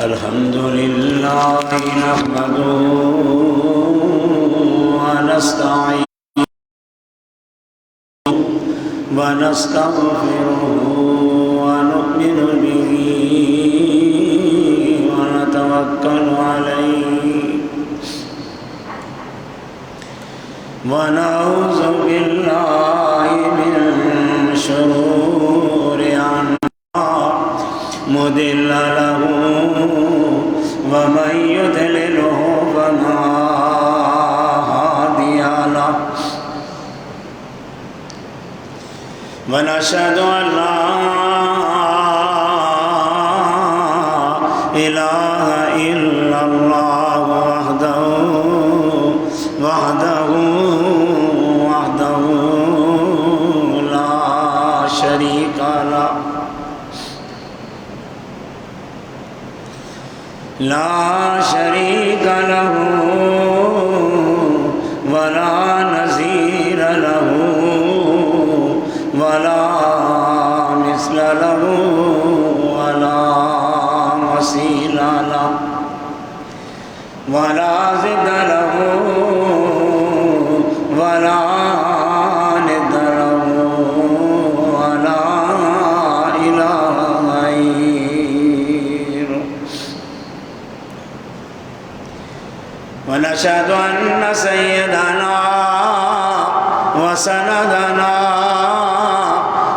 الحمد لله نحمده ونستعينه ونستغفره ونؤمن به ونتوكل عليه ونعوذ بالله من شرور أنفسنا مضل له ومن يضلله فلا هادي له ونشهد أن لا إله إلا الله وحده لا شريك له ولا نظير له ولا مثل له ولا مثيل له ولا ضد له ولا ند له ولا إله غيره ونشهد أن سيدنا وسندنا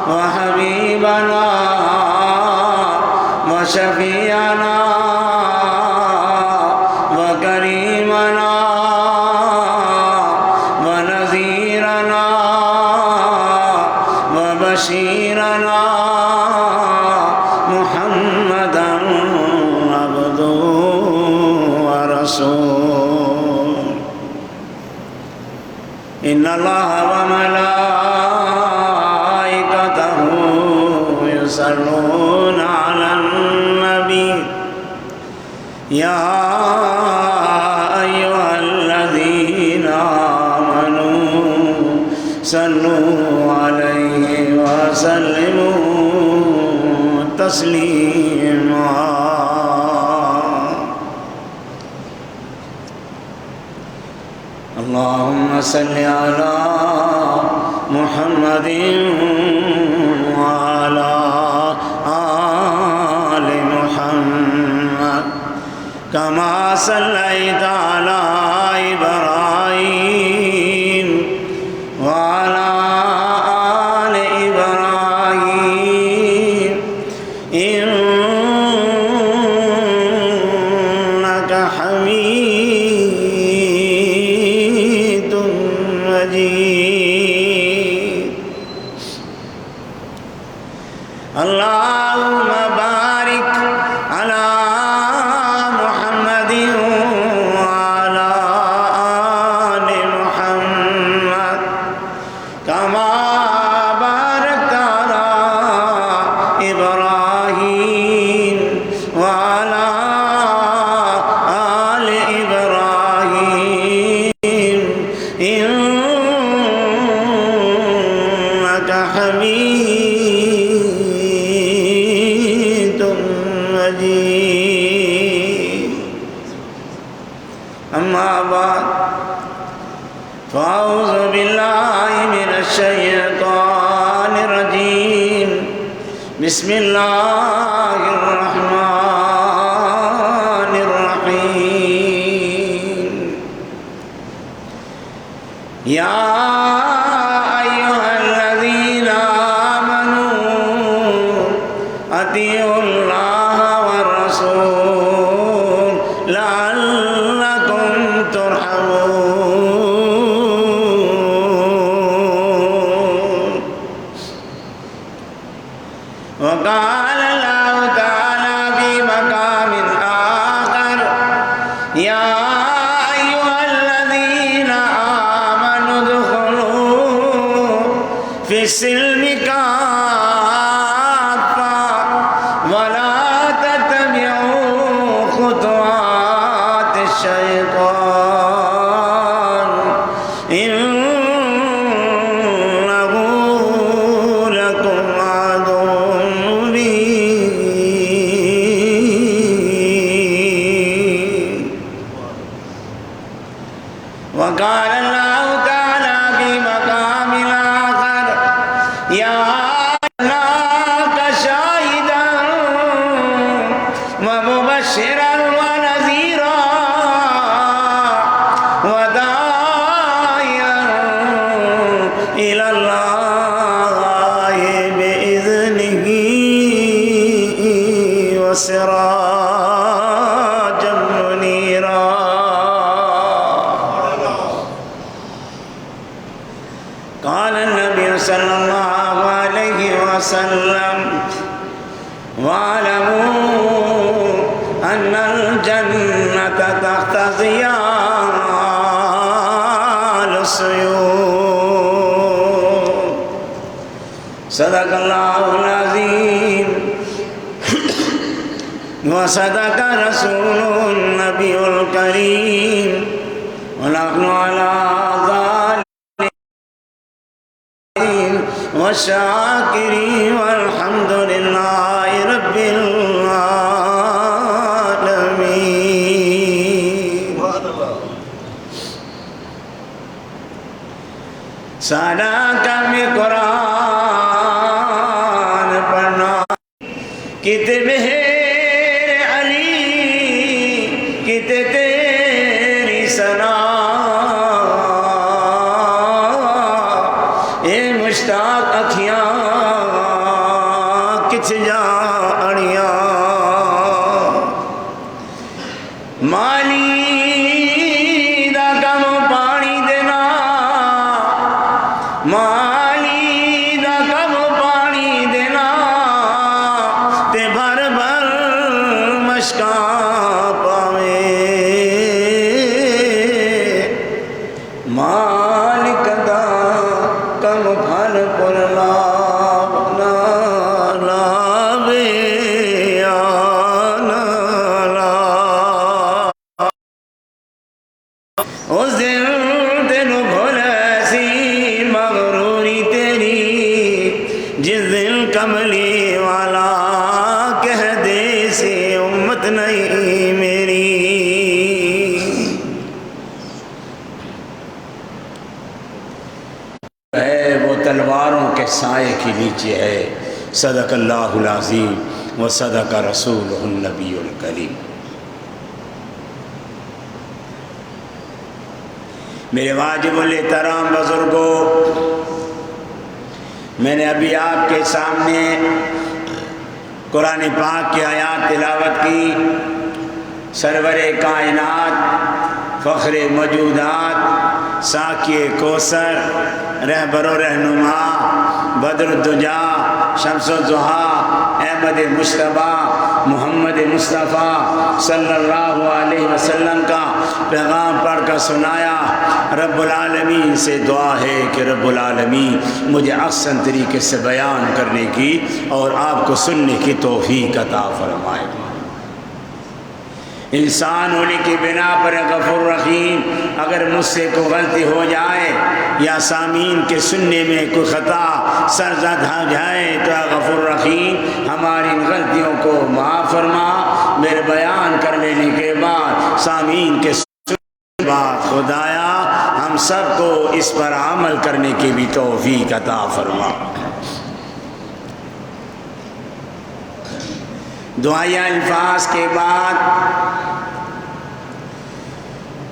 وحبيبنا وشفيعنا وكريمنا ونذيرنا وبشيرنا محمدا عبده ورسوله إن الله وملائكته يصلون على النبي يا أيها الذين آمنوا صلوا عليه وسلموا تسليما اللهم صل على محمد وعلى آل محمد كما صليت على إبراهيم وعلى آل إبراهيم إنك حميد مجيد اللهم بارك على محمد وعلى آل محمد كما باركت على إبراهيم وعلى آل إبراهيم إنك حميد مجيد أما بعد فأعوذ بالله من الشيطان الرجيم بسم الله الرحمن الرحيم يا أيها الذين آمنوا أطيعوا الله والرسول لعلكم ترحمون وقال الله تعالى في مقام آخر يا أيها الذين آمنوا ادخلوا في السلم كافة ولا تتبعوا خطوات الشيطان إنه لكم عدو مبين وسلم واعلموا أن الجنة تحت ظلال السيوف صدق الله العظيم وصدق رسول النبي الكريم ونحن على ذلك والشاكرين والحمد لله رب العالمين. سارا کم قرآن پڑھنا کتے مہر علی کتے تیری ثنا اے مشتاق اکھیاں کچھ جا اڑیاں مالی دا کم پانی دینا مالی دا کم پانی دینا تے بھر بھر مشکاں پاوے مالک دا کم پھل پر لاوے آنا اس دن تینوں بھولے سی مغروری تیری جس دن کملی والا کہہ دے سی امت نہیں میری ہے وہ تلواروں کے سائے کے نیچے ہے. صدق اللہ العظیم و صدق رسول النبی الکریم. میرے واجب الاحترام بزرگوں، میں نے ابھی آپ کے سامنے قرآن پاک کی آیات تلاوت کی. سرور کائنات، فخر موجودات، ساقی کوثر، رہبر و رہنما، بدر الدجا، شمس الضحیٰ، احمد مجتبیٰ محمد مصطفیٰ صلی اللہ علیہ وسلم کا پیغام پڑھ کر سنایا. رب العالمین سے دعا ہے کہ رب العالمین مجھے احسن طریقے سے بیان کرنے کی اور آپ کو سننے کی توفیق عطا فرمائے. انسان ہونے کی بنا پر غفور رحیم، اگر مجھ سے کوئی غلطی ہو جائے یا سامعین کے سننے میں کوئی خطا سرزد ہو جائے تو غفور رحیم ہماری ان غلطیوں کو معاف فرما. میرے بیان کر لینے کے بعد سامعین کے سننے کے بعد خدایا ہم سب کو اس پر عمل کرنے کی بھی توفیق عطا فرما. دعائیہ الفاظ کے بعد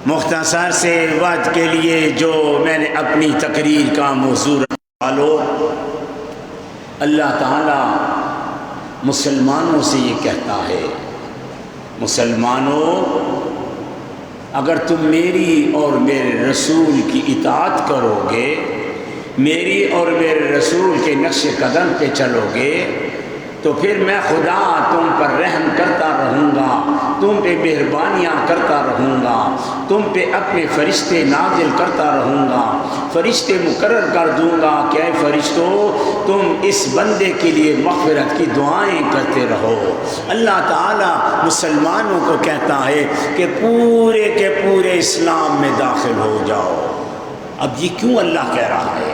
مختصر سے وقت کے لیے جو میں نے اپنی تقریر کا موضوع رکھا لو. اللہ تعالیٰ مسلمانوں سے یہ کہتا ہے، مسلمانوں اگر تم میری اور میرے رسول کی اطاعت کرو گے، میری اور میرے رسول کے نقش قدم پہ چلو گے تو پھر میں خدا تم پر رحم کرتا رہوں گا، تم پہ مہربانیاں کرتا رہوں گا، تم پہ اپنے فرشتے نازل کرتا رہوں گا، فرشتے مقرر کر دوں گا کہ اے فرشتوں تم اس بندے کے لیے مغفرت کی دعائیں کرتے رہو. اللہ تعالیٰ مسلمانوں کو کہتا ہے کہ پورے کے پورے اسلام میں داخل ہو جاؤ. اب یہ کیوں اللہ کہہ رہا ہے؟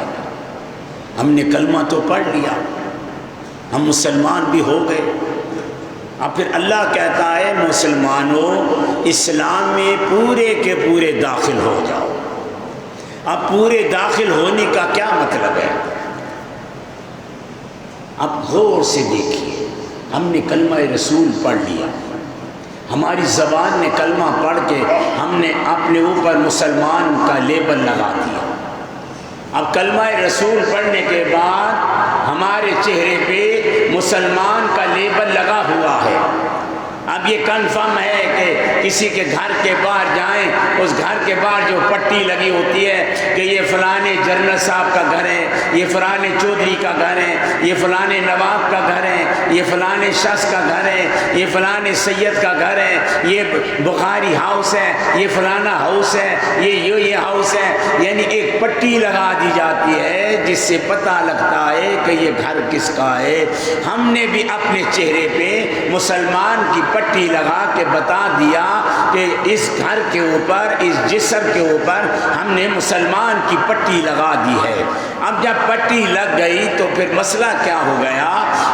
ہم نے کلمہ تو پڑھ لیا، ہم مسلمان بھی ہو گئے، اب پھر اللہ کہتا ہے مسلمانوں اسلام میں پورے کے پورے داخل ہو جاؤ. اب پورے داخل ہونے کا کیا مطلب ہے؟ اب غور سے دیکھیے، ہم نے کلمہ رسول پڑھ لیا، ہماری زبان نے کلمہ پڑھ کے ہم نے اپنے اوپر مسلمان کا لیبل لگا دیا. اب کلمہ رسول پڑھنے کے بعد ہمارے چہرے پہ مسلمان کا لیبل لگا ہوا ہے. اب یہ کنفرم ہے کہ کسی کے گھر کے باہر جائیں، اس گھر کے باہر جو پٹی لگی ہوتی ہے کہ یہ فلانے جنرل صاحب کا گھر ہے، یہ فلانے چودھری کا گھر ہے، یہ فلانے نواب کا گھر ہے، یہ فلانے شخص کا گھر ہے، یہ فلانے سید کا گھر ہے، یہ بخاری ہاؤس ہے، یہ فلانا ہاؤس ہے، یہ ہاؤس ہے، یعنی ایک پٹی لگا دی جاتی ہے جس سے پتہ لگتا ہے کہ یہ گھر کس کا ہے۔ ہم نے بھی اپنے چہرے پہ مسلمان کی پٹی لگا کے بتا دیا کہ اس گھر کے اوپر، اس جسم کے اوپر ہم نے مسلمان کی پٹی لگا دی ہے۔ اب جب پٹی لگ گئی تو پھر مسئلہ کیا ہو گیا؟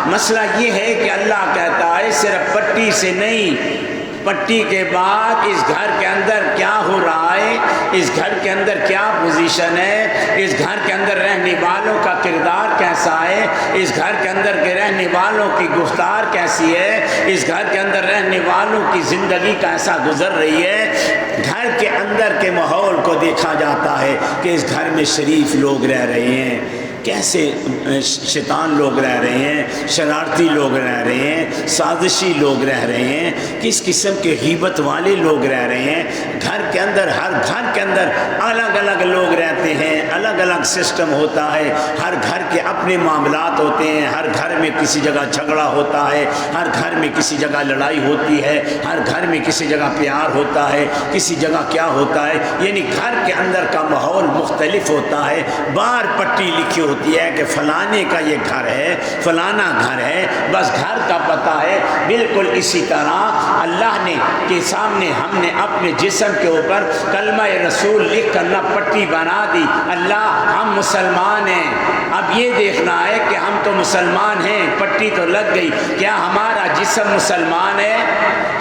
مسئلہ یہ ہے کہ اللہ کہتا ہے صرف پٹی سے نہیں، پٹی کے بعد اس گھر کے اندر کیا ہو رہا ہے، اس گھر کے اندر کیا پوزیشن ہے، اس گھر کے اندر رہنے والوں کا کردار کیسا ہے، اس گھر کے اندر کے رہنے والوں کی گفتار کیسی ہے، اس گھر کے اندر رہنے والوں کی زندگی کیسا گزر رہی ہے۔ گھر کے اندر کے ماحول کو دیکھا جاتا ہے کہ اس گھر میں شریف لوگ رہ رہے ہیں، کیسے شیطان لوگ رہ رہے ہیں، شرارتی لوگ رہ رہے ہیں، سازشی لوگ رہ رہے ہیں، کس قسم کے غیبت والے لوگ رہ رہے ہیں۔ گھر کے اندر، ہر گھر کے اندر الگ الگ لوگ رہتے ہیں، الگ الگ سسٹم ہوتا ہے، ہر گھر کے اپنے معاملات ہوتے ہیں، ہر گھر میں کسی جگہ جھگڑا ہوتا ہے، ہر گھر میں کسی جگہ لڑائی ہوتی ہے، ہر گھر میں کسی جگہ پیار ہوتا ہے، کسی جگہ کیا ہوتا ہے، یعنی گھر کے اندر کا ماحول مختلف ہوتا ہے۔ بار پٹی لکھی ہوتی ہے کہ فلانے کا یہ گھر ہے، فلانا گھر ہے، بس گھر کا پتہ ہے۔ بالکل اسی طرح اللہ نے کے سامنے ہم نے اپنے جسم کے اوپر کلمہ رسول لکھ کر نہ پٹی بنا دی، اللہ ہم مسلمان ہیں۔ اب یہ دیکھنا ہے کہ ہم تو مسلمان ہیں، پٹی تو لگ گئی، کیا ہمارا جسم مسلمان ہے؟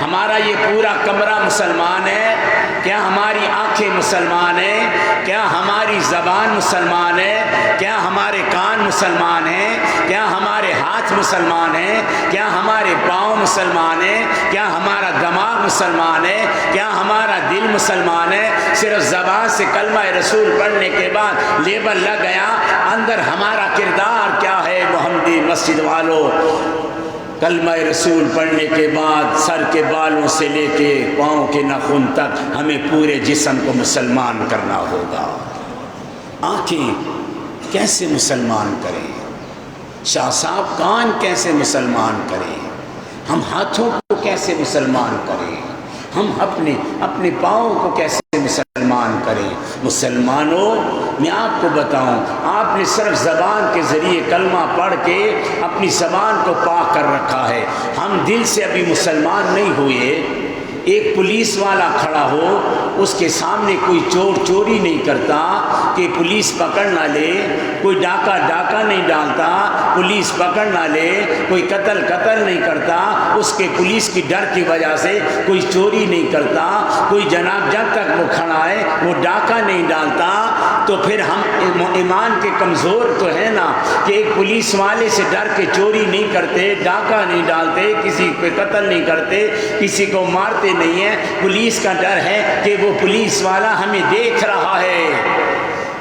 ہمارا یہ پورا کمرہ مسلمان ہے؟ کیا ہماری آنکھیں مسلمان ہیں؟ کیا ہماری زبان مسلمان ہے؟ کیا ہمارے کان مسلمان ہیں؟ کیا ہمارے ہاتھ مسلمان ہیں؟ کیا ہمارے پاؤں مسلمان ہیں؟ کیا ہمارا دماغ مسلمان ہے؟ کیا ہمارا دل مسلمان ہے؟ صرف زبان سے کلمہ رسول پڑھنے کے بعد لیبل لگ گیا، اندر ہمارا کردار کیا ہے؟ محمدی مسجد والوں، کلمہ رسول پڑھنے کے بعد سر کے بالوں سے لے کے پاؤں کے ناخن تک ہمیں پورے جسم کو مسلمان کرنا ہوگا۔ آنکھیں کیسے مسلمان کریں؟ شاہ صاحب کان کیسے مسلمان کریں؟ ہم ہاتھوں کو کیسے مسلمان کریں؟ ہم اپنے پاؤں کو کیسے مسلمان کریں؟ مسلمانوں، میں آپ کو بتاؤں، آپ نے صرف زبان کے ذریعے کلمہ پڑھ کے اپنی زبان کو پاک کر رکھا ہے، ہم دل سے ابھی مسلمان نہیں ہوئے۔ ایک پولیس والا کھڑا ہو، اس کے سامنے کوئی چور چوری نہیں کرتا کہ پولیس پکڑ نہ لے، کوئی ڈاکہ نہیں ڈالتا پولیس پکڑ نہ لے، کوئی قتل نہیں کرتا اس کے پولیس کی ڈر کی وجہ سے، کوئی چوری نہیں کرتا، کوئی جناب جب تک وہ کھڑا ہے وہ ڈاکہ نہیں ڈالتا، تو پھر ہم ایمان کے کمزور تو ہے نا کہ ایک پولیس والے سے ڈر کے چوری نہیں کرتے، ڈاکہ نہیں ڈالتے، کسی پہ قتل نہیں کرتے، کسی کو مارتے نہیں ہیں۔ پولیس کا ڈر ہے کہ وہ پولیس والا ہمیں دیکھ رہا ہے۔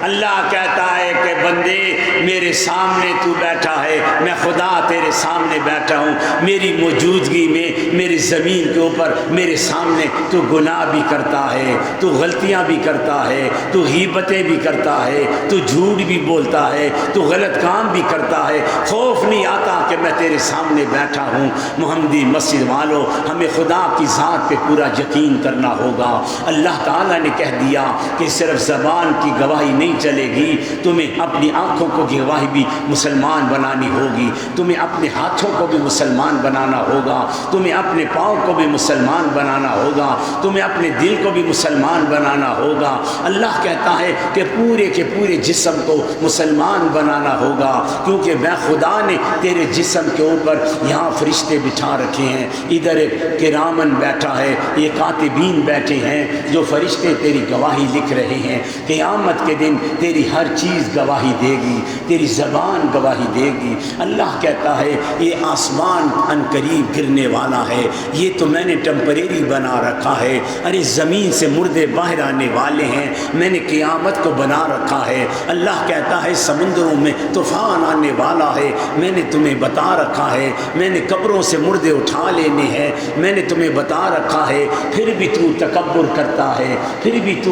اللہ کہتا ہے کہ بندے میرے سامنے تو بیٹھا ہے، میں خدا تیرے سامنے بیٹھا ہوں، میری موجودگی میں میری زمین کے اوپر میرے سامنے تو گناہ بھی کرتا ہے، تو غلطیاں بھی کرتا ہے، تو غیبتیں بھی کرتا ہے، تو جھوٹ بھی بولتا ہے، تو غلط کام بھی کرتا ہے، خوف نہیں آتا کہ میں تیرے سامنے بیٹھا ہوں۔ محمدی مسجد والوں، ہمیں خدا کی ذات پہ پورا یقین کرنا ہوگا۔ اللہ تعالیٰ نے کہہ دیا کہ صرف زبان کی گواہی نہیں چلے گی، تمہیں اپنی آنکھوں کو گواہی بھی مسلمان بنانی ہوگی، تمہیں اپنے ہاتھوں کو بھی مسلمان بنانا ہوگا، تمہیں اپنے پاؤں کو بھی مسلمان بنانا ہوگا، تمہیں اپنے دل کو بھی مسلمان بنانا ہوگا۔ اللہ کہتا ہے کہ پورے کے پورے جسم کو مسلمان بنانا ہوگا، کیونکہ میں خدا نے تیرے جسم کے اوپر یہاں فرشتے بٹھا رکھے ہیں، ادھر ایک کرامن بیٹھا ہے، یہ کاتبین بیٹھے ہیں جو فرشتے تیری گواہی لکھ رہے ہیں۔ قیامت کے دن دن تیری ہر چیز گواہی دے گی، تیری زبان گواہی دے گی۔ اللہ کہتا ہے یہ آسمان ان قریب گرنے والا ہے، یہ تو میں نے ٹیمپریری بنا رکھا ہے۔ ارے زمین سے مردے باہر آنے والے ہیں، میں نے قیامت کو بنا رکھا ہے۔ اللہ کہتا ہے سمندروں میں طوفان آنے والا ہے، میں نے تمہیں بتا رکھا ہے۔ میں نے قبروں سے مردے اٹھا لینے ہیں، میں نے تمہیں بتا رکھا ہے۔ پھر بھی تو تکبر کرتا ہے، پھر بھی تو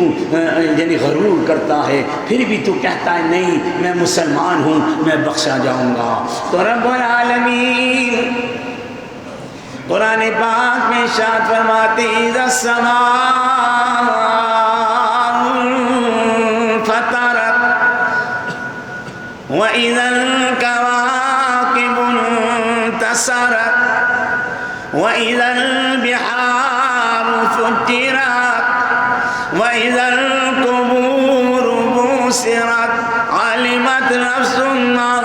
یعنی غرور کرتا ہے، پھر بھی تو کہتا ہے نہیں میں مسلمان ہوں، میں بخشا جاؤں گا۔ تو رب العالمین قرآن پاک میں ارشاد فرماتے اذا السماء فطرت وَإِذَا الْكَوَاكِبُ انتَثَرَتْ وَإِذَا الْبِحَارُ فُجِّرَتْ وَإِذَا الْقُبُورُ بُعْثِرَتْ عَلِمَتْ نَفْسٌ مَّا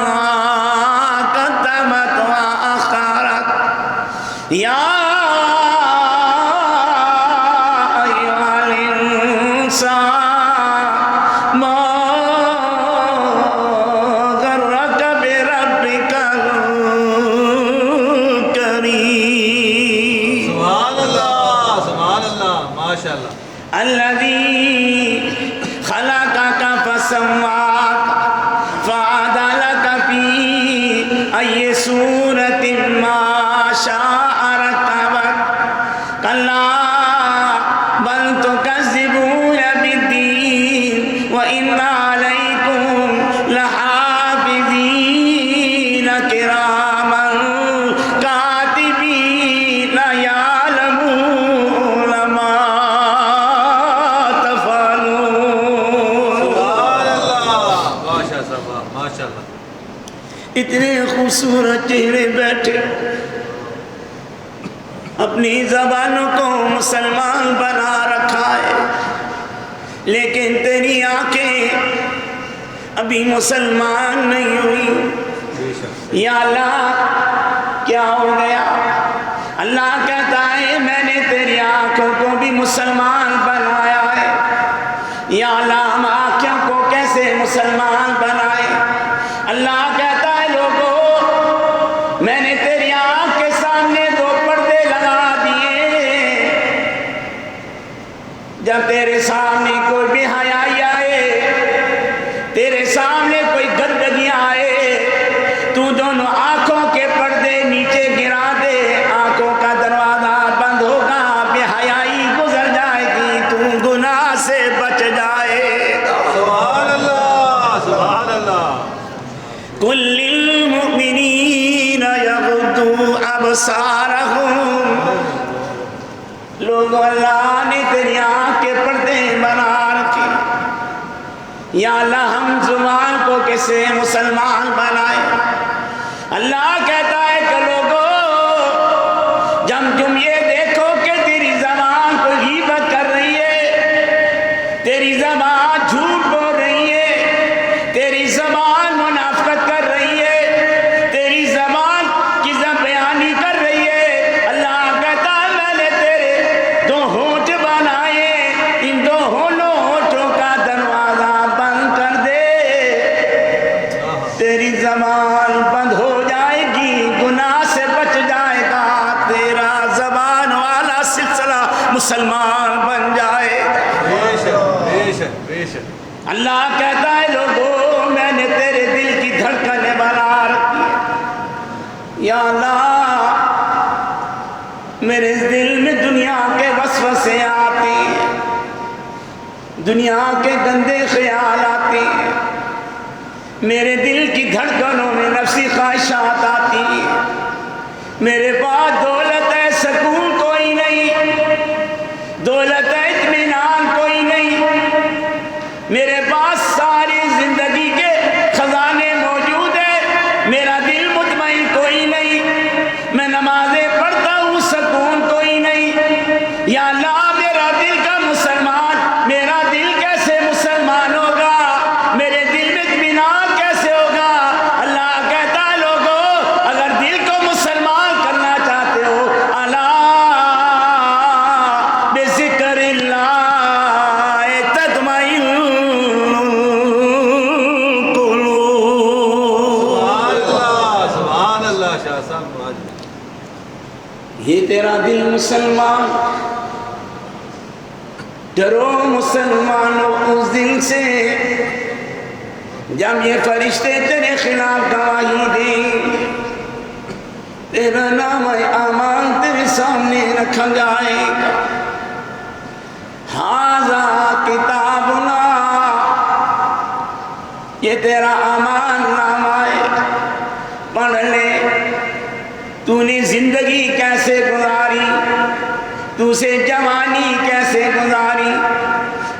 قَدَّمَتْ وَأَخَّرَتْ يَا أَيُّهَا الْإِنسَانُ مَا غَرَّكَ بِرَبِّكَ الْكَرِيمِ۔ سبحان اللہ، سبحان اللہ، ماشاء اللہ۔ الذي خلقك فسواك فعدلك في أي صورة ما شاء ركبك كلا بل تكذبون بالدين وإن عليكم لحافظين كراما كاتبين يعلمون ما تفعلون۔ سبحان اللہ، ماشاء اللہ، ماشاء اللہ۔ اتنے خوبصورت چہرے بیٹھے، اپنی زبانوں کو مسلمان بنا رکھا ہے، لیکن تیری آنکھیں ابھی مسلمان نہیں ہوئی۔ بے شک۔ یا اللہ کیا ہو گیا؟ اللہ کہتا ہے میں نے تیری آنکھوں کو بھی مسلمان بنایا ہے۔ یا اللہ ہم آنکھوں کو کیسے مسلمان بنائے؟ اللہ کہتا ہے لوگوں میں نے تیری آنکھ کے سامنے دو پردے لگا دیے، جب تیرے سامنے کوئی بے حیائی آئے، تیرے سامنے کوئی گندگی آئے، تو دونوں آنکھوں کے پردے نیچے گرا دے، آنکھوں کا دروازہ بند ہوگا، بے حیائی گزر جائے گی، تو گناہ سے بچ جائے گا۔ سبحان اللہ، سبحان اللہ۔ قل للمؤمنین یغضوا ابصارہم، لوگوں اللہ نے تیری آنکھ کے پردے بنا رکھے۔ یا اللہ ہم زبان کو کیسے مسلمان بنائے؟ اللہ کہتا ہے کہ لوگوں جب تم یہ دیکھو کہ تیری زبان کو غیبت کر رہی ہے، تیری زبان جھوٹ بول رہی ہے، تیری زبان منافقت کر رہی ہے، تیری زبان کذب بیانی کر رہی ہے، اللہ کہتا ہے میں نے تیرے دو ہونٹ بنائے، ان دو ہونٹوں کا دروازہ بند کر دے، تیری زبان بند ہو جائے گی، گناہ سے بچ جائے گا، تیرا زبان والا سلسلہ مسلمان بن جائے گا۔ بے شک، بے شک، بے شک۔ اللہ کہتا ہے لوگوں میں نے تیرے دل کی دھڑکنیں بنا رکھی ہیں۔ یا اللہ میرے دل میں دنیا کے وسوسے آتے ہیں، دنیا کے گندے خیال آتے ہیں، میرے دل کی دھڑکنوں میں نفسی خواہشات آتی ہیں، میرے پاس دولت ہے سکون کوئی نہیں، دولت ہے اطمینان کوئی نہیں، میرے پاس ساری زندگی کے خزانے موجود ہیں، میرا دل مطمئن کوئی نہیں، میں نمازیں پڑھتا ہوں سکون کوئی نہیں۔ یا اللہ میرا دل کا مسلمان، میرا دل کیسے مسلمان ہوگا؟ میرے دل میں اطمینان کیسے ہوگا؟ اللہ کہتا ہے لوگوں اگر دل کو مسلمان کرنا چاہتے ہو شاہ صاحب آج یہ تیرا دل مسلمان، ڈرو مسلمانوں اس دن سے جب یہ فرشتے تیرے خلاف گواہی دیں، تیرا نام اعمال تیرے سامنے رکھا جائے گا۔ ھذا کتابنا، یہ تیرا اعمال نامہ ہے، پڑھ لے تو نے زندگی کیسے گزاری، تو سے جوانی کیسے گزاری،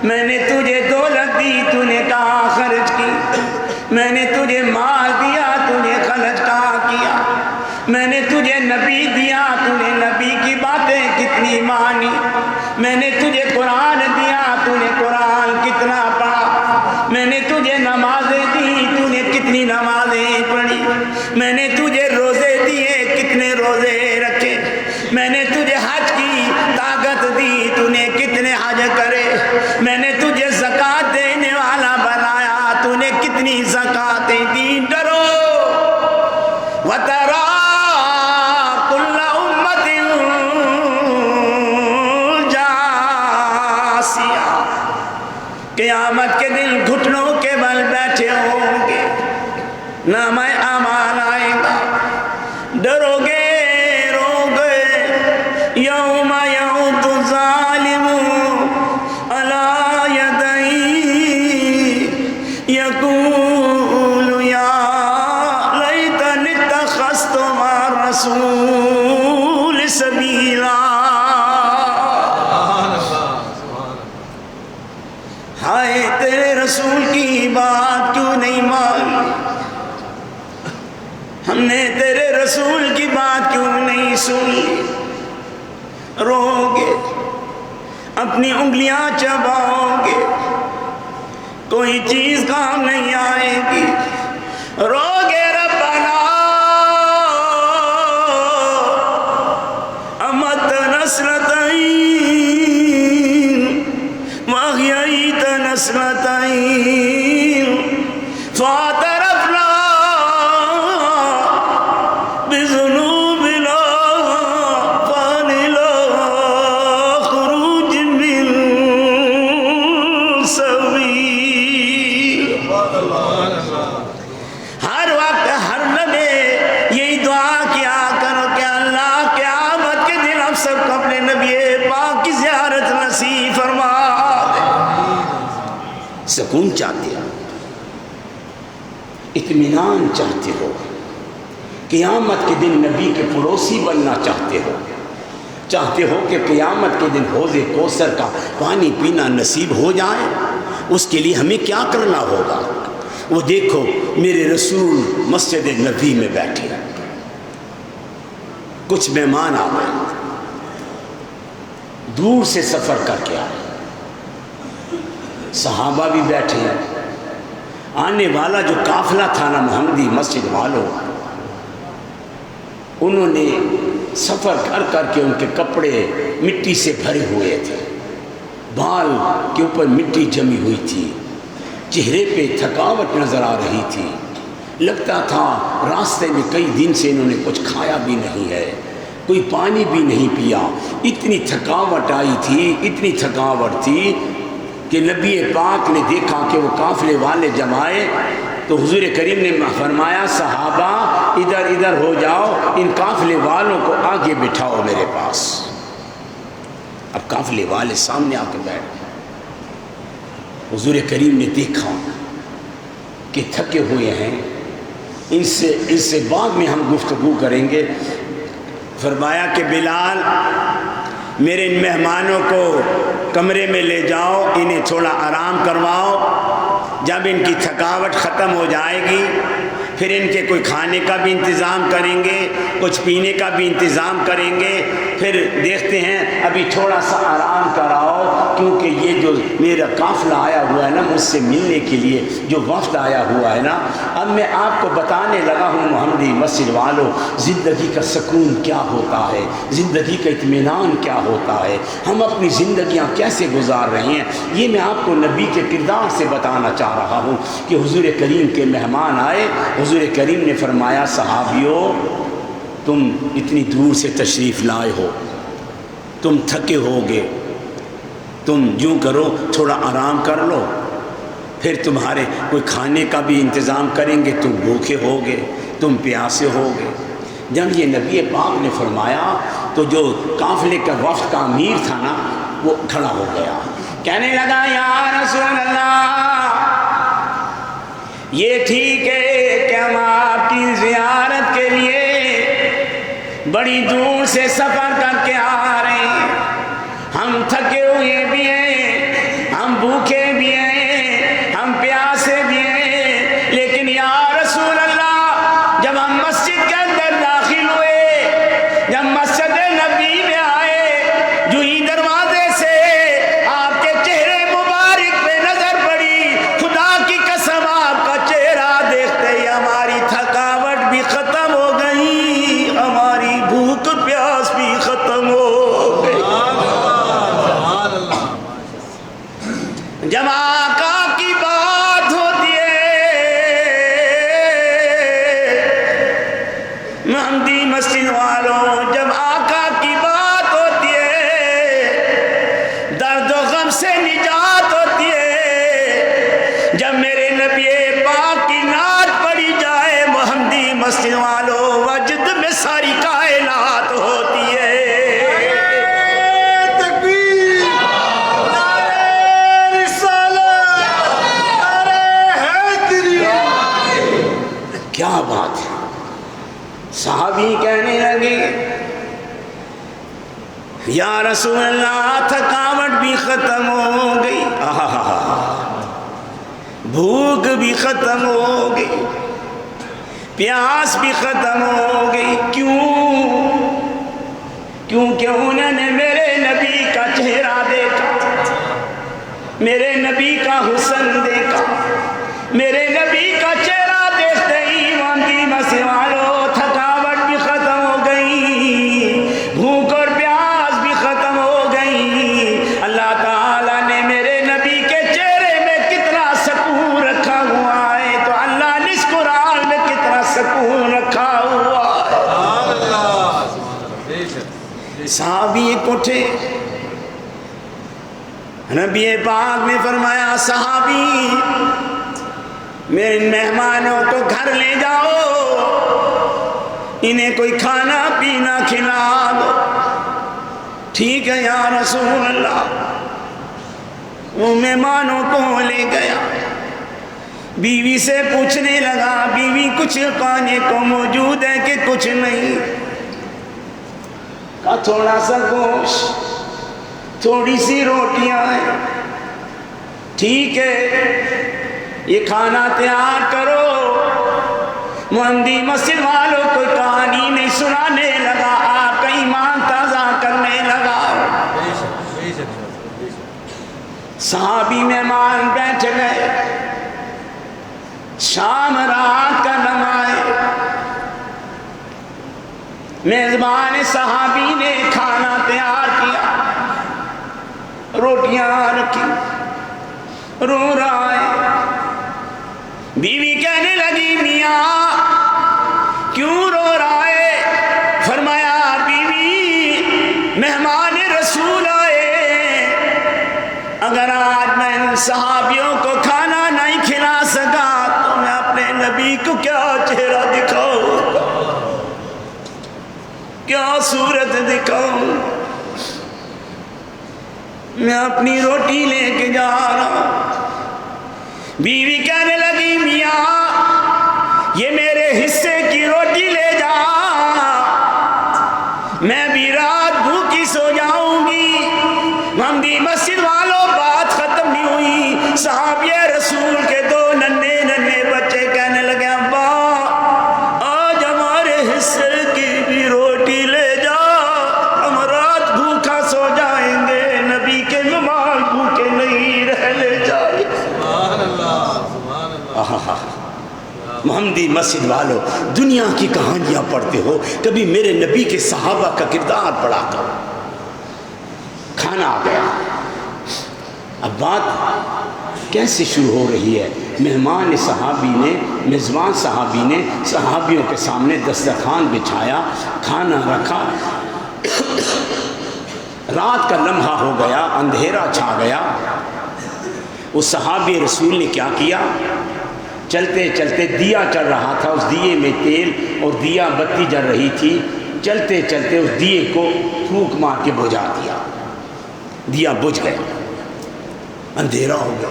میں نے تجھے دولت دی تو نے کہاں خرچ کی، میں نے تجھے مال دیا تو نے خرچ کہاں کیا، میں نے تجھے نبی دیا تو نے نبی کی باتیں کتنی مانی، میں نے تجھے قرآن دیا تو نے قرآن کتنا پڑھا، میں نے تجھے نمازیں دی تو نے کتنی نمازیں پڑھی، میں نے تجھے روزے دیے کتنے روزے رکھے، میں نے تجھے حج کی طاقت دی تو نے کتنے حج کرے، میں نے تجھے زکوٰۃ دینے والا بنایا تو نے کتنی زکوٰۃیں دی۔ ڈرو وَتَرَى كُلَّ أُمَّةٍ جَاثِيَةً، قیامت کے دن گھٹنوں کے بل بیٹھے ہوں گے، نامہ اعمال آئے گا، ڈرو گے رو گے، یوم یعض الظالم علی یدیہ یقول یا لیتنی اتخذت مع الرسول سبیلا۔ ہائے تیرے رسول کی بات کیوں نہیں مانی، ہم نے تیرے رسول کی بات کیوں نہیں سنی، رو گے، اپنی انگلیاں چباؤ گے، کوئی چیز کام نہیں آئے گی، رو گے ربنا امتنا سنتین واحییتنا سنتین فاعترفنا بذنوبنا فهل إلى خروج من سبيل۔ ہر وقت ہر لمحے یہی دعا کیا کرو کہ اللہ قیامت کے دن ہم سب کو اپنے نبی پاک کی زیارت نصیب فرما دے۔ سکون چاہتے ہو، اطمینان چاہتے ہو، قیامت کے دن نبی کے پڑوسی بننا چاہتے ہو کہ قیامت کے دن حوض کوثر کا پانی پینا نصیب ہو جائے، اس کے لیے ہمیں کیا کرنا ہوگا؟ وہ دیکھو میرے رسول مسجد نبی میں بیٹھے، کچھ مہمان آ گئے، دور سے سفر کر کے آئے، صحابہ بھی بیٹھے ہیں، آنے والا جو قافلہ تھا نا محمدی مسجد والوں، انہوں نے سفر کر کر کے ان کے کپڑے مٹی سے بھرے ہوئے تھے، بال کے اوپر مٹی جمی ہوئی تھی، چہرے پہ تھکاوٹ نظر آ رہی تھی، لگتا تھا راستے میں کئی دن سے انہوں نے کچھ کھایا بھی نہیں ہے، کوئی پانی بھی نہیں پیا، اتنی تھکاوٹ آئی تھی، اتنی تھکاوٹ تھی کہ نبی پاک نے دیکھا کہ وہ قافلے والے جمائے تو حضور کریم نے فرمایا صحابہ ادھر ادھر ہو جاؤ، ان قافلے والوں کو آگے بٹھاؤ میرے پاس۔ اب قافلے والے سامنے آ کے بیٹھ گئے، حضور کریم نے دیکھا کہ تھکے ہوئے ہیں، ان سے بعد میں ہم گفتگو کریں گے، فرمایا کہ بلال میرے ان مہمانوں کو کمرے میں لے جاؤ، انہیں تھوڑا آرام کرواؤ، جب ان کی تھکاوٹ ختم ہو جائے گی پھر ان کے کوئی کھانے کا بھی انتظام کریں گے، کچھ پینے کا بھی انتظام کریں گے، پھر دیکھتے ہیں ابھی تھوڑا سا آرام کراؤ، کیونکہ یہ جو میرا قافلہ آیا ہوا ہے نا مجھ سے ملنے کے لیے، جو وفد آیا ہوا ہے نا، اب میں آپ کو بتانے لگا ہوں محمدی مسجد والوں، زندگی کا سکون کیا ہوتا ہے، زندگی کا اطمینان کیا ہوتا ہے، ہم اپنی زندگیاں کیسے گزار رہے ہیں، یہ میں آپ کو نبی کے کردار سے بتانا چاہ رہا ہوں کہ حضور کریم کے مہمان آئے، حضور کریم نے فرمایا صحابیوں تم اتنی دور سے تشریف لائے ہو، تم تھکے ہوگے، تم یوں کرو تھوڑا آرام کر لو، پھر تمہارے کوئی کھانے کا بھی انتظام کریں گے، تم بھوکے ہوگے، تم پیاسے ہوگے۔ جب یہ نبی پاک نے فرمایا تو جو قافلے کا وفد کا امیر تھا نا، وہ کھڑا ہو گیا، کہنے لگا یا رسول اللہ، یہ ٹھیک ہے کہ ہم آپ کی زیارت کے لیے بڑی دور سے سفر کر کے آ رہے ہیں، ہم تھکے ہوئے بھی ہیں، ہم بھوکے بھی ہیں، ہم پیاسے بھی ہیں، لیکن یا رسول اللہ جب ہم مسجد کے اندر داخل ہوئے، جب مسجد نبی میں آئے، جو ہی دروازے سے آپ کے چہرے مبارک پہ نظر پڑی، خدا کی قسم آپ کا چہرہ دیکھتے ہی ہماری تھکاوٹ بھی ختم ہو گئی، ہماری بھوک پیاس بھی ختم ہو گئی۔ جب آقا کی بات ہوتی ہے، مہدی مسجد والوں، جب آقا کی بات ہوتی ہے، درد و غم سے نجات ہوتی ہے، جب میرے نبی پاک کی نعت پڑھی جائے مہدی مسجد والوں، وجد میں ساری کائنات ہوتی ہے۔ کیا بات ہے! صحابی کہنے لگے یا رسول اللہ تھکاوٹ بھی ختم ہو گئی، بھوک بھی ختم ہو گئی، پیاس بھی ختم ہو گئی، کیونکہ انہوں نے میرے نبی کا چہرہ دیکھا، میرے نبی کا حسن دیکھا، میرے نبی کا چہرہ دیکھتے ہی مہدی مسجد والوں تھکاوٹ بھی ختم ہو گئی، بھوک اور پیاس بھی ختم ہو گئی۔ اللہ تعالیٰ نے میرے نبی کے چہرے میں کتنا سکون رکھا ہوا ہے، تو اللہ نے اس قرآن میں کتنا سکون رکھا ہوا ہے۔ صحابی اٹھے، نبی پاک نے فرمایا صحابی میرے مہمانوں کو گھر لے جاؤ، انہیں کوئی کھانا پینا کھلا دو۔ ٹھیک ہے یا رسول اللہ۔ وہ مہمانوں کو لے گیا، بیوی سے پوچھنے لگا، بیوی کچھ کھانے کو موجود ہے کہ کچھ نہیں؟ کہا تھوڑا سا گوشت، تھوڑی سی روٹیاں ہیں۔ ٹھیک ہے یہ کھانا تیار کرو۔ مہدی مسجد والوں کو کہانی نہیں سنانے لگا، آپ کا ایمان تازہ کرنے لگا۔ صحابی مہمان بیٹھ گئے، شام رات کا نمائے، میزبان صحابی نے کھانا تیار کیا، روٹیاں رکھی، رو رہا ہے۔ بیوی کہنے لگی میاں کیوں رو رہا ہے؟ فرمایا بیوی مہمان رسول آئے، اگر آج میں ان صحابیوں کو کھانا نہیں کھلا سکا تو میں اپنے نبی کو کیا چہرہ دکھاؤں، کیا صورت دکھاؤں؟ میں اپنی روٹی لے کے جا رہا ہوں۔ بیوی کہنے لگی میاں یہ میرے حصے کی روٹی لے جا، میں بھی رات بھوکی سو جاؤں گی۔ مہدی مسجد والوں بات ختم نہیں ہوئی، صحابی رسول کے دو ننھے ننھے بچے کہنے لگے ابا آج ہمارے حصے کی بھی روٹی لے جا، ہم رات بھوکا سو جائیں گے، نبی کے مہمان بھوکے نہیں رہنے جائیں۔ مہدی مسجد والوں دنیا کی کہانیاں پڑھتے ہو، کبھی میرے نبی کے صحابہ کا کردار پڑھا کرو۔ کھانا آ گیا، اب بات کیسے شروع ہو رہی ہے؟ مہمان صحابی نے، میزبان صحابی نے صحابیوں کے سامنے دسترخوان بچھایا، کھانا رکھا، رات کا لمحہ ہو گیا، اندھیرا چھا گیا۔ اس صحابی رسول نے کیا کیا؟ چلتے چلتے دیا چل رہا تھا، اس دیے میں تیل اور دیا بتی جل رہی تھی، چلتے چلتے اس دیے کو پھونک مار کے بجھا دیا، دیا بجھ گیا، اندھیرا ہو گیا،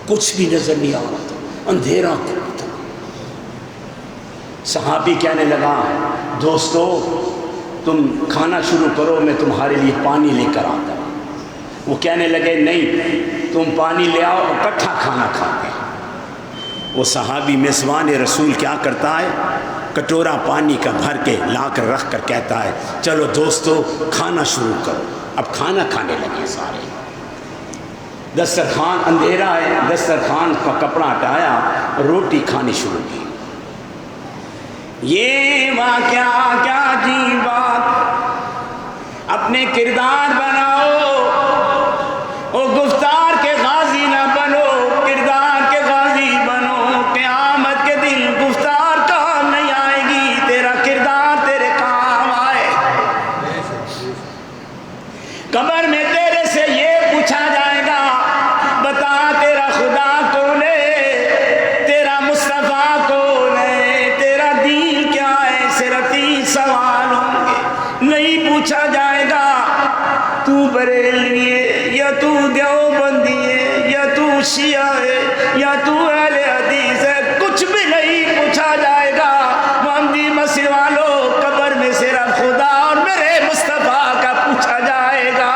کچھ بھی نظر نہیں آ رہا تھا، اندھیرا تھا۔ صحابی کہنے لگا دوستو تم کھانا شروع کرو، میں تمہارے لیے پانی لے کر آتا ہوں۔ وہ کہنے لگے نہیں، تم پانی لے آؤ، اکٹھا کھانا کھاتے ہیں۔ وہ صحابی میزبان رسول کیا کرتا ہے؟ کٹورا پانی کا بھر کے لا کر رکھ کر کہتا ہے چلو دوستو کھانا شروع کرو۔ اب کھانا کھانے لگے سارے، دسترخوان اندھیرا ہے، دسترخوان کا کپڑا ہٹایا، روٹی کھانی شروع کی۔ یہ واقعہ کیا عجیب بات، اپنے کردار بناؤ، او گفتار کے غازی نہ بنو، کردار کے غازی بنو، قیامت کے دن گفتار کام نہیں آئے گی، تیرا کردار تیرے کام آئے۔ قبر میں تیرے سے یہ پوچھا جائے گا بتا تیرا خدا کون ہے، تیرا مصطفیٰ کون ہے، تیرا دین کیا ہے، صرف 3 سوال ہوں گے۔ نہیں پوچھا جائے گا تو بریلوی ہے یا تو دیوبندی ہے یا تو شیعہ ہے یا تو اہل حدیث ہے، کچھ بھی نہیں پوچھا جائے گا۔ محمدی مسجد والوں، قبر میں صرف خدا اور میرے مصطفیٰ کا پوچھا جائے گا۔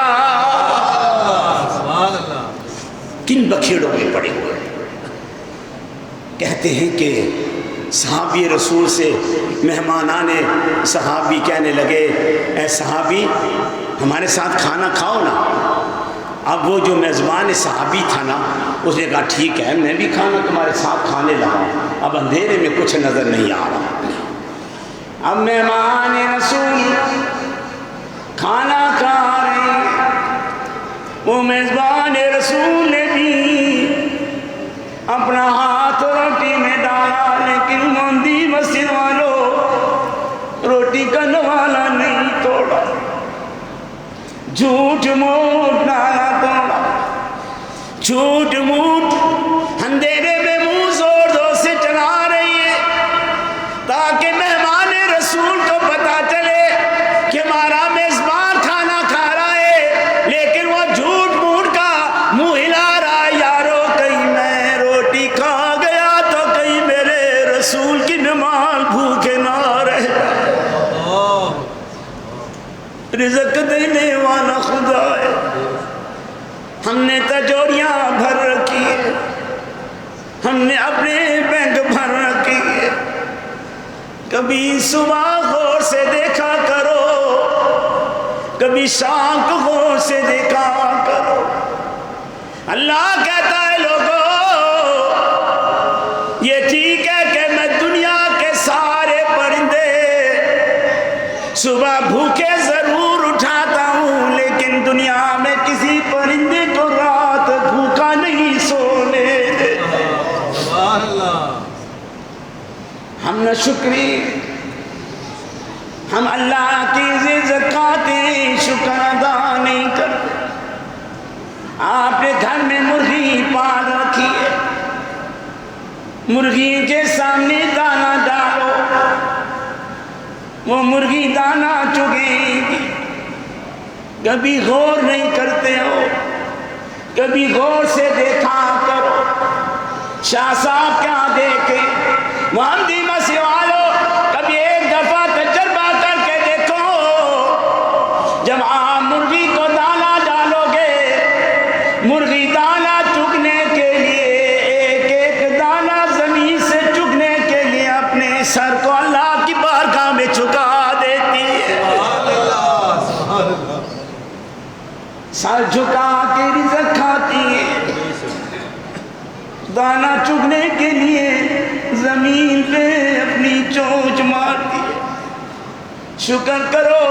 کن بکھیڑوں میں پڑے ہوئے ہیں۔ کہتے ہیں کہ صحابی رسول سے مہمانان صحابی کہنے لگے اے صحابی ہمارے ساتھ کھانا کھاؤ نا۔ اب وہ جو میزبان صحابی تھا نا، اس نے کہا ٹھیک ہے میں بھی کھانا تمہارے ساتھ کھانے لگا، اب اندھیرے میں کچھ نظر نہیں آ رہا۔ اب مہمان رسول کھانا کھا رہے ہیں، وہ میزبان رسول نے بھی اپنا ہاتھ روٹی میں ڈالا، لیکن محمدی مسجد والوں روٹی کا نوالا نہیں توڑا، جھوٹ موٹ ڈالا توڑا، جھوٹ موٹ اندھیرے میں منہ زور زور سے چلا رہی ہے تاکہ مہمان رسول کو پتا چلے کہ ہمارا میزبان کھانا کھا رہا ہے، لیکن وہ جھوٹ موٹ کا منہ ہلا رہا ہے، یارو کہیں میں روٹی کھا گیا تو کہیں میرے رسول کی نماز بھوکے نہ رہ جائے۔ رزق دینے والا خدا ہے، ہم نے تجوریاں بھر رکھی ہے، ہم نے اپنے بینک بھر رکھی ہے، کبھی صبح غور سے دیکھا کرو، کبھی شام کو غور سے دیکھا کرو۔ اللہ کہتا ہے لوگوں یہ ٹھیک ہے کہ میں دنیا کے سارے پرندے صبح بھوکے ضرور اٹھاتا ہوں، لیکن دنیا میں کسی پرندے کو رات بھوکا نہیں سونے دیتا۔ سبحان اللہ۔ ہم نہ شکری، ہم اللہ کی زکاتیں شکر ادا نہیں کرتے۔ آپ نے گھر میں مرغی پال رکھی ہے، مرغی کے سامنے دانا ڈالو، وہ مرغی دانا چگے گی، کبھی غور نہیں کرتے ہو، کبھی غور سے دیکھا کرو۔ شاہ صاحب کیا دیکھے، محمدی مسیح والوں کبھی ایک دفعہ تجربہ کر کے دیکھو، جب آپ مرغی کو دانا ڈالو گے، مرغی دانا چگنے کے لیے ایک ایک دانا زمین سے چگنے کے لیے اپنے سر کو اللہ کی بارگاہ میں چکا دیتی ہے۔ سر جھکا کے رزق کھاتی ہے، دانا چگنے کے لیے زمین پہ اپنی چونچ مارتی ہے۔ شکر کرو،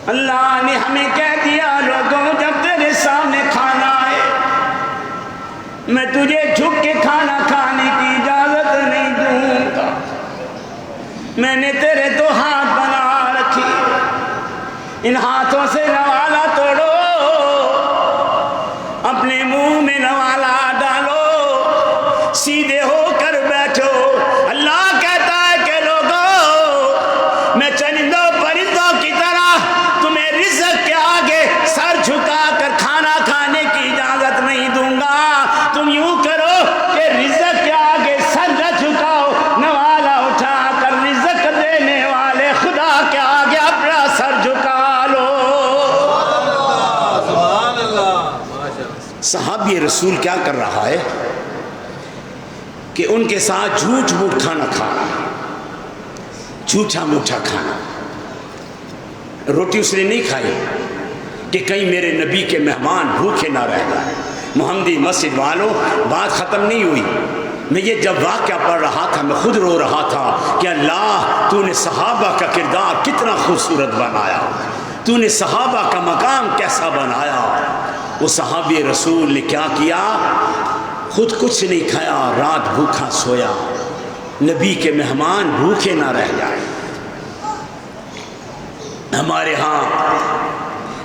اللہ نے ہمیں کہہ دیا لوگوں جب تیرے سامنے کھانا ہے میں تجھے جھک کے کھانا کھانے کی اجازت نہیں دوں گا. میں نے تیرے تو ہاتھ بنا رکھی، ان ہاتھوں سے نوالا توڑو، اپنے منہ میں نوالا ڈالو، سیدھے ہو کر بیٹھو. اللہ کہتا ہے کہ لوگوں، میں چرندوں پرندوں کی طرح تمہیں رزق کے آگے سر جھکا کر کھانا کھانے کی اجازت نہیں دوں گا. تم یوں کرو کہ رزق کے آگے سر نہ جھکاؤ، نوالا اٹھا کر رزق دینے والے خدا کے آگے اپنا سر جھکا لو. سبحان اللہ، ماشاء اللہ. صحابی رسول کیا کر رہا ہے کہ ان کے ساتھ جھوٹ موٹ کھانا کھانا، جھوٹا موٹا کھانا. روٹی اس نے نہیں کھائی کہ کہیں میرے نبی کے مہمان بھوکے نہ رہ جائیں. محمدی مسجد والوں، بات ختم نہیں ہوئی. میں یہ جب واقعہ پڑھ رہا تھا میں خود رو رہا تھا کہ اللہ تو نے صحابہ کا کردار کتنا خوبصورت بنایا، تو نے صحابہ کا مقام کیسا بنایا. وہ صحابی رسول نے کیا کیا؟ خود کچھ نہیں کھایا، رات بھوکا سویا، نبی کے مہمان بھوکے نہ رہ جائیں. ہمارے ہاں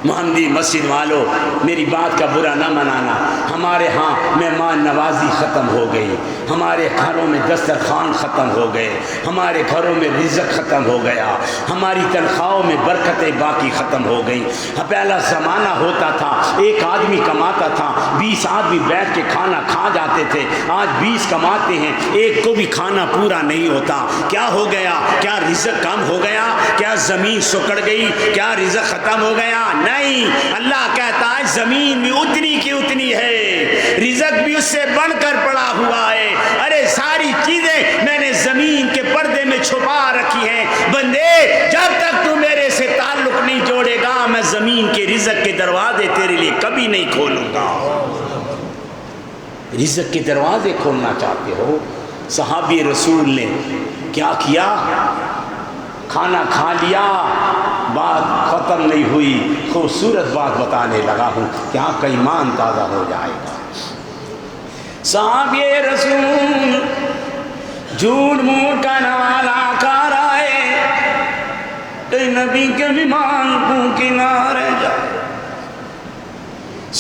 محمدی مسجد والوں، میری بات کا برا نہ منانا، ہمارے ہاں مہمان نوازی ختم ہو گئی، ہمارے گھروں میں دسترخوان ختم ہو گئے، ہمارے گھروں میں رزق ختم ہو گیا، ہماری تنخواہوں میں برکتیں باقی ختم ہو گئی. پہلا زمانہ ہوتا تھا ایک آدمی کماتا تھا، 20 آدمی بیٹھ کے کھانا کھا جاتے تھے. آج 20 کماتے ہیں، ایک کو بھی کھانا پورا نہیں ہوتا. کیا ہو گیا؟ کیا رزق کم ہو گیا؟ کیا زمین سکڑ گئی؟ کیا رزق ختم ہو گیا؟ نہیں، اللہ کہتا ہے زمین بھی اتنی کی اتنی ہے، رزق بھی اس سے بڑھ کر پڑا ہوا ہے. ارے ساری چیزیں میں نے زمین کے پردے میں چھپا رکھی ہیں. بندے جب تک تو میرے سے تعلق نہیں جوڑے گا، میں زمین کے رزق کے دروازے تیرے لیے کبھی نہیں کھولوں گا. رزق کے دروازے کھولنا چاہتے ہو؟ صحابی رسول نے کیا کیا؟ کھانا کھا لیا، بات ختم نہیں ہوئی، خوبصورت بات بتانے لگا ہوں کہ آپ کا ایمان تازہ ہو جائے گا. صحابی رسول جھوٹ موٹ کا نوالا کھا رہا ہے کہ نبی کے مہمان بھوکے نہ رہ جائے.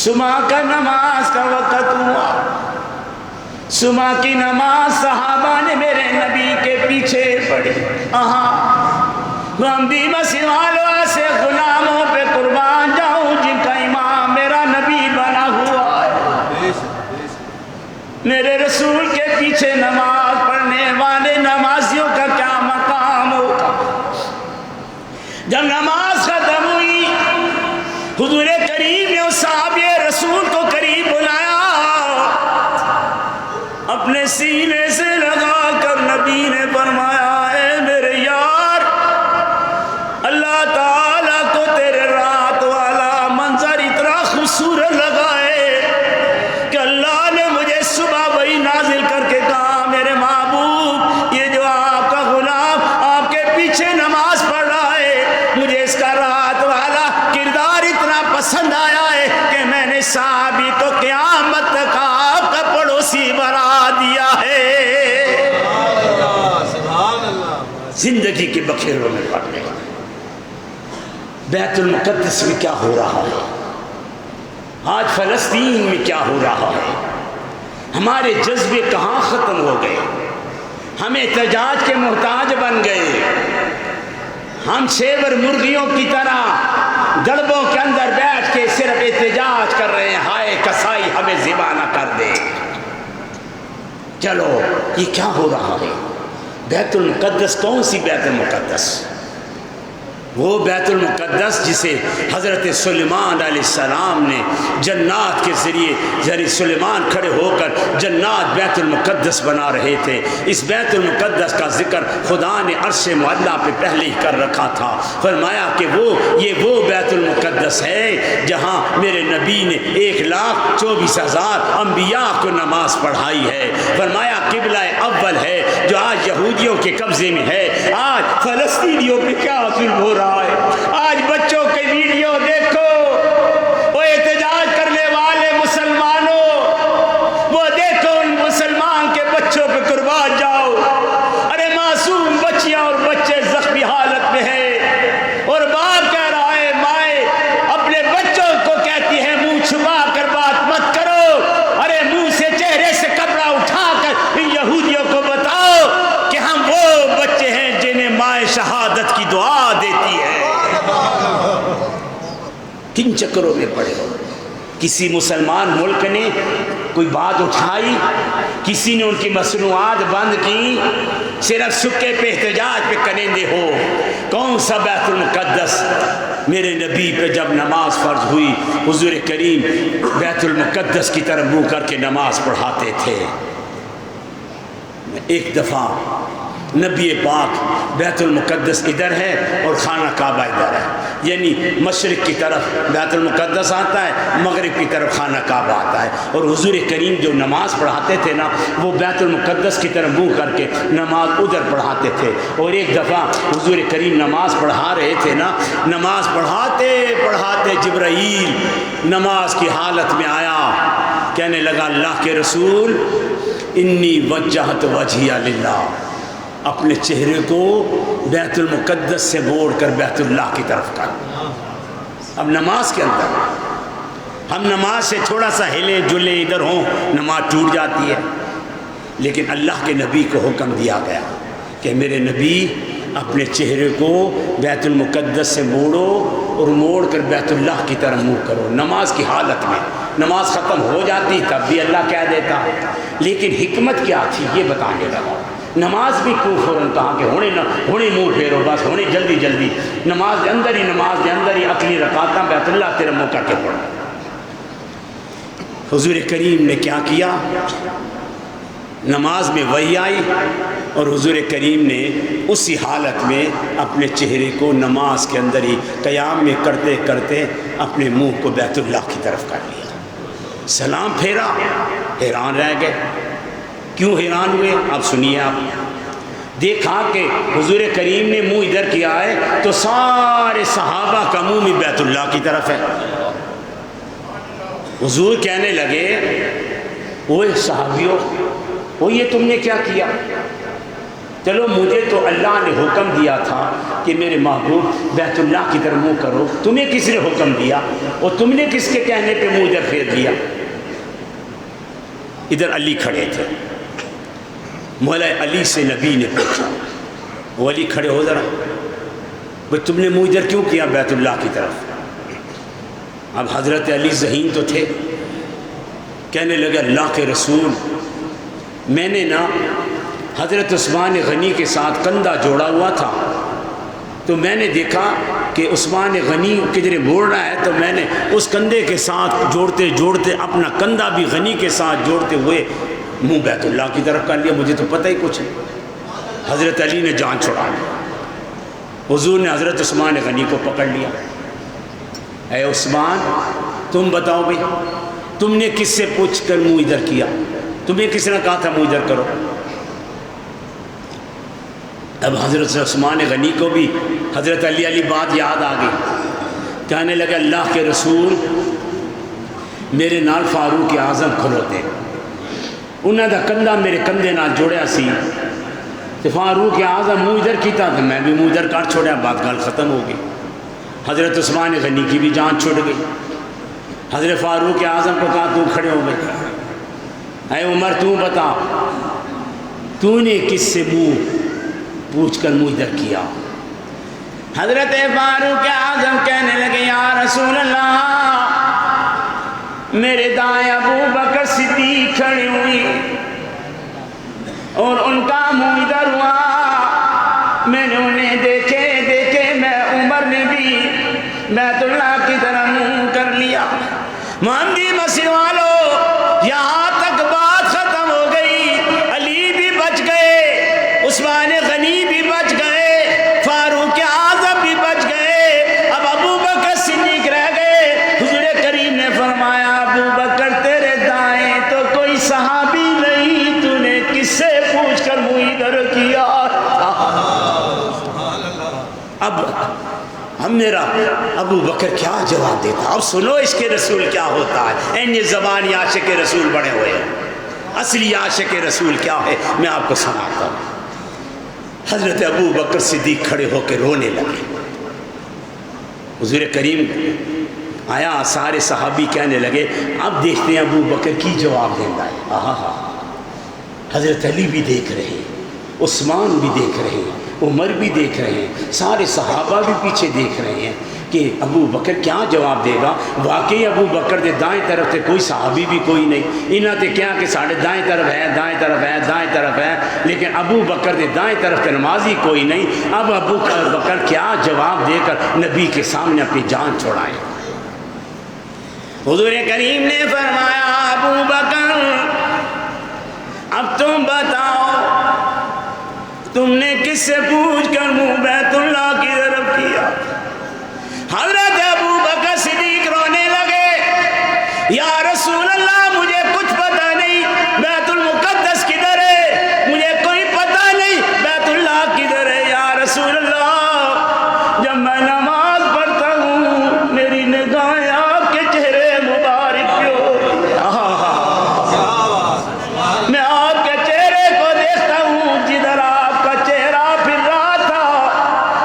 صبح کا نماز کا وقت ہوا، صبح کی نماز صحابہ نے میرے نبی کے پیچھے پڑھی. محمدی مسجد والوں سے غلاموں پہ قربان جاؤں جن کا امام میرا نبی بنا ہوا ہے. میرے رسول کے پیچھے نماز پڑھنے والے نمازیوں کا کیا مقام ہوگا. جب نماز ختم ہوئی، حضور کریم نے اس صحابی رسول کو قریب بلایا، اپنے سینے سے لگا کر نبی نے فرمایا، اے میرے یار، اللہ تعالیٰ کو تیرے رات والا منظر اتنا خوبصورت لگا ہے کہ اللہ نے مجھے صبح وہی نازل کر کے کہا، میرے محبوب، یہ جو آپ کا غلام آپ کے پیچھے نماز پڑھ رہا ہے، مجھے اس کا رات والا کردار اتنا پسند آیا ہے کہ میں نے صحابی کو قیامت تک آپ کا پڑوسی بنا دیا ہے. زندگی کے بکھیروں میں پڑنے کا. بیت المقدس میں کیا ہو رہا ہے، آج فلسطین میں کیا ہو رہا ہے. ہمارے جذبے کہاں ختم ہو گئے، ہم احتجاج کے محتاج بن گئے. ہم شیور مرغیوں کی طرح گڑبوں کے اندر بیٹھ کے صرف احتجاج کر رہے ہیں، ہائے کسائی ہمیں ذبح نہ کر دے. چلو یہ کیا ہو رہا ہے؟ بیت المقدس کون سی بیت المقدس؟ وہ بیت المقدس جسے حضرت سلیمان علیہ السلام نے جنات کے ذریعے سلیمان کھڑے ہو کر جنات بیت المقدس بنا رہے تھے. اس بیت المقدس کا ذکر خدا نے عرش معلیٰ پہ پہلے ہی کر رکھا تھا. فرمایا کہ یہ وہ بیت المقدس ہے جہاں میرے نبی نے 1,24,000 انبیاء کو نماز پڑھائی ہے. فرمایا قبلہ اول ہے جو آج یہودیوں کے قبضے میں ہے. آج فلسطینیوں پہ کیا ظلم ہو رہا ہے. آج بچوں کے ویڈیو دیکھو، وہ احتجاج کرنے والے مسلمانوں، وہ شہادت کی دعا دیتی ہے۔ کن چکروں میں پڑے ہو؟ کسی مسلمان ملک نے کوئی بات اٹھائی، کسی نے ان کی مصنوعات بند کی، صرف سکے پہ احتجاج پہ کریندے ہو۔ کون سا بیت المقدس؟ میرے نبی پہ جب نماز فرض ہوئی، حضور کریم بیت المقدس کی طرف منہ کر کے نماز پڑھاتے تھے۔ ایک دفعہ نبی پاک بیت المقدس ادھر ہے اور خانہ کعبہ ادھر ہے، یعنی مشرق کی طرف بیت المقدس آتا ہے، مغرب کی طرف خانہ کعبہ آتا ہے، اور حضور کریم جو نماز پڑھاتے تھے نا، وہ بیت المقدس کی طرف منہ کر کے نماز ادھر پڑھاتے تھے۔ اور ایک دفعہ حضور کریم نماز پڑھا رہے تھے نا، نماز پڑھاتے پڑھاتے جبرائیل نماز کی حالت میں آیا، کہنے لگا اللہ کے رسول انی وجہت وجہی للہ، اپنے چہرے کو بیت المقدس سے موڑ کر بیت اللہ کی طرف کر۔ اب نماز کے اندر ہم نماز سے تھوڑا سا ہلے جلے ادھر ہوں نماز ٹوٹ جاتی ہے، لیکن اللہ کے نبی کو حکم دیا گیا کہ میرے نبی اپنے چہرے کو بیت المقدس سے موڑو اور موڑ کر بیت اللہ کی طرف منہ کرو۔ نماز کی حالت میں نماز ختم ہو جاتی تب بھی اللہ کہہ دیتا، لیکن حکمت کیا تھی یہ بتانے لگا۔ نماز بھی کیوں فوراً کہا کہ ہونے منہ پھیرو، بس ہونے جلدی جلدی نماز دے اندر ہی اکلی رکعتاں بیت اللہ تیرے منہ کر کے پڑھو۔ حضور کریم نے کیا کیا؟ نماز میں وحی آئی اور حضور کریم نے اسی حالت میں اپنے چہرے کو نماز کے اندر ہی قیام میں کرتے کرتے اپنے منہ کو بیت اللہ کی طرف کر لیا، سلام پھیرا۔ حیران رہ گئے۔ کیوں حیران ہوئے؟ اب سنیے آپ۔ دیکھا کہ حضور کریم نے منہ ادھر کیا ہے تو سارے صحابہ کا منہ بھی بیت اللہ کی طرف ہے۔ حضور کہنے لگے اوہ صحابیوں، وہ یہ تم نے کیا کیا؟ چلو مجھے تو اللہ نے حکم دیا تھا کہ میرے محبوب بیت اللہ کی طرف منہ کرو، تمہیں کس نے حکم دیا اور تم نے کس کے کہنے پہ منہ ادھر پھیر دیا؟ ادھر علی کھڑے تھے، مولا علی سے نبی نے پوچھا، وہ علی کھڑے ہو ذرا، بھئی تم نے منہ ادھر کیوں کیا بیت اللہ کی طرف؟ اب حضرت علی ذہین تو تھے، کہنے لگے اللہ کے رسول میں نے نا حضرت عثمان غنی کے ساتھ کندھا جوڑا ہوا تھا، تو میں نے دیکھا کہ عثمان غنی کدھر موڑ رہا ہے، تو میں نے اس کندھے کے ساتھ جوڑتے جوڑتے اپنا کندھا بھی غنی کے ساتھ جوڑتے ہوئے منہ بیت اللہ کی طرف کر لیا، مجھے تو پتہ ہی کچھ نہیں۔ حضرت علی نے جان چھڑا لی، حضور نے حضرت عثمان غنی کو پکڑ لیا، اے عثمان تم بتاؤ بھئی تم نے کس سے پوچھ کر منہ ادھر کیا؟ تمہیں کس نے کہا تھا منہ ادھر کرو؟ اب حضرت عثمان غنی کو بھی حضرت علی بات یاد آ گئی، کہنے لگا اللہ کے رسول میرے نال فاروق اعظم کھلوتے، انہوں دا کندھا میرے کندھے نال جوڑیا سی، تو فاروق اعظم منہ ادھر کیتا تو میں بھی منہ ادھر کر چھوڑیا، بات گل ختم ہو گئی۔ حضرت عثمان غنی کی بھی جان چھوڑ گئی۔ حضرت فاروق اعظم کو کہا تو کھڑے ہو گئے، اے عمر تو بتا تو نے کس سے منہ پوچھ کر منہ ادھر کیا؟ حضرت فاروق اعظم کہنے لگے یا رسول اللہ میرے دائیں ابو بکر صدیق کھڑی ہوئی اور ان کا منہ ادھر ہوا، میں نے انہیں دیکھے میں عمر نے بھی بیت اللہ کی طرح منہ کر لیا۔ محمدی مسجد والو یہاں تک بات ختم ہو گئی، علی بھی بچ گئے، عثمان غنی بھی بچ گئے، فاروق اعظم بھی بچ گئے، اب ابو بکر صدیق رہ گئے۔ حضور کریم نے فرمایا ابو بکر تیرے دائیں تو کوئی صحابی نہیں، تو نے کس سے پوچھ کر منہ ادھر کیا؟ اب میرا ابو بکر کیا جواب دیتا؟ اب سنو اس کے رسول کیا ہوتا ہے، این یہ زبانی عاشق رسول بڑے ہوئے ہیں، اصلی عاشق رسول کیا ہے میں آپ کو سناتا ہوں۔ حضرت ابو بکر صدیق کھڑے ہو کے رونے لگے، حضور کریم آیا، سارے صحابی کہنے لگے اب دیکھتے ہیں ابو بکر کی جواب دینا ہے۔ حضرت علی بھی دیکھ رہے، عثمان بھی دیکھ رہے، عمر بھی دیکھ رہے ہیں، سارے صحابہ بھی پیچھے دیکھ رہے ہیں کہ ابو بکر کیا جواب دے گا۔ واقعی ابو بکر دے دائیں طرف تے کوئی صحابی بھی کوئی نہیں، انہاں تے کیا کہ ساڑھے دائیں طرف ہے، دائیں طرف ہے، دائیں طرف ہے، لیکن ابو بکر دے دائیں طرف تے نمازی کوئی نہیں۔ اب ابو بکر کیا جواب دے کر نبی کے سامنے اپنی جان چھوڑائے۔ حضور کریم نے فرمایا ابو بکر اب تم بتاؤ تم نے کس سے پوچھ کر منہ بیت اللہ کی طرف کیا؟ حضرت ابو بکر صدیق رونے لگے، یا رسول اللہ مجھے کچھ پتہ نہیں، بیت المقدس کدھر ہے؟ مجھے کوئی پتہ نہیں بیت اللہ کدھر ہے یا رسول اللہ۔ جب میں نماز پڑھتا ہوں میری نگاہیں آپ کے چہرے مبارک پہ ہوتی ہے، میں آپ کے چہرے کو دیکھتا ہوں جدھر آپ کا چہرہ پھر رہا تھا،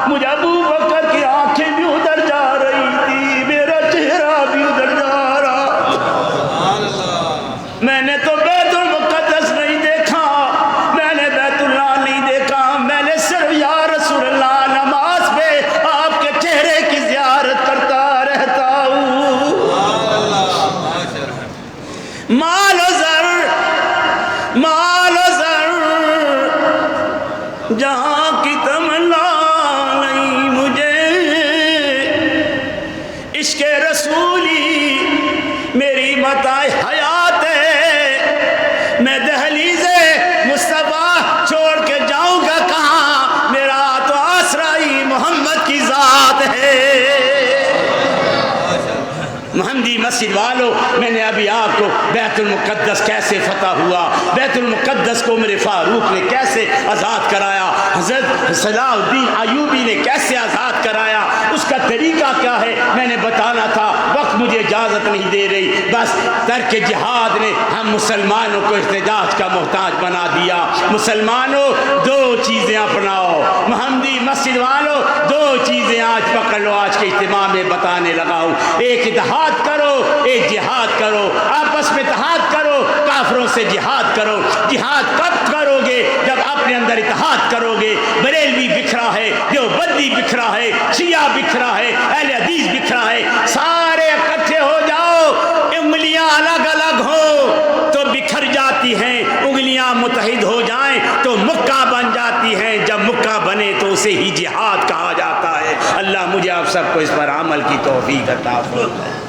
مجھے ابو بکر کی آنکھیں بھی ادھر جا رہی تھی، میرا چہرہ بھی ادھر جا رہا۔ میں نے تو بیت المقدس نہیں دیکھا، میں نے بیت اللہ نہیں دیکھا، میں نے صرف یا رسول اللہ نماز پہ آپ کے چہرے کی زیارت کرتا رہتا ہوں۔ مال و زر، مال و زر جہاں کی تمنا نہیں مجھے، عشق رسولی میری متاع حیات ہے، میں دہلیز مصطفیٰ چھوڑ کے جاؤں گا کہاں، میرا تو آسرا ہی محمد کی ذات ہے۔ محمدی مسجد والوں، میں نے ابھی آپ کو بیت المقدس کیسے فتح ہوا، بیت المقدس کو میرے فاروق نے کیسے آزاد کرایا، حضرت صلاح الدین ایوبی نے کیسے آزاد کرایا، اس کا طریقہ کیا ہے میں نے بتانا تھا، وقت مجھے اجازت نہیں دے رہی۔ بس ترک جہاد نے ہم مسلمانوں کو احتجاج کا محتاج بنا دیا۔ مسلمانوں دو چیزیں اپناؤ، محمدی مسجد والوں دو چیزیں آج پکڑ لو، آج کے اجتماع میں بتانے لگا ہوں۔ ایک اتحاد کرو، ایک جہاد کرو، آپس میں اتحاد کرو، کافروں سے جہاد کرو۔ جہاد کب کرو گے؟ جب اپنے اندر اتحاد کرو گے۔ بریلوی بکھرا ہے، دیوبندی بکھرا ہے، شیعہ بکھرا ہے، اہل حدیث بکھرا ہے، سارے اکٹھے ہو جاؤ، انگلیاں الگ الگ ہو تو بکھر جاتی ہیں، انگلیاں متحد ہو جائیں تو مکہ بن جاتی ہیں، جب مکہ بنے تو اسے ہی جہاد کہا جاتا ہے۔ اللہ مجھے آپ سب کو اس پر عمل کی توفیق عطا فرمائے۔